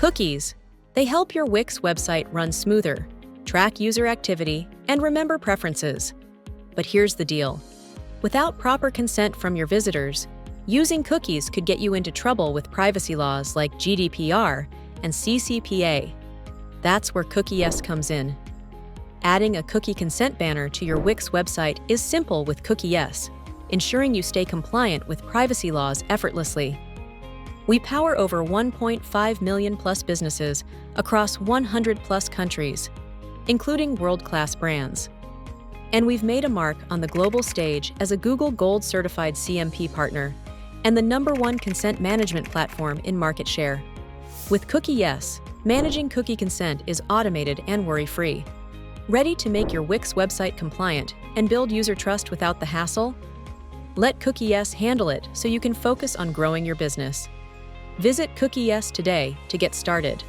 Cookies. They help your Wix website run smoother, track user activity, and remember preferences. But here's the deal. Without proper consent from your visitors, using cookies could get you into trouble with privacy laws like GDPR and CCPA. That's where CookieYes comes in. Adding a cookie consent banner to your Wix website is simple with CookieYes, ensuring you stay compliant with privacy laws effortlessly. We power over 1.5 million plus businesses across 100 plus countries, including world-class brands. And we've made a mark on the global stage as a Google Gold certified CMP partner and the #1 consent management platform in market share. With CookieYes, managing cookie consent is automated and worry-free. Ready to make your Wix website compliant and build user trust without the hassle? Let CookieYes handle it so you can focus on growing your business. Visit CookieYes today to get started.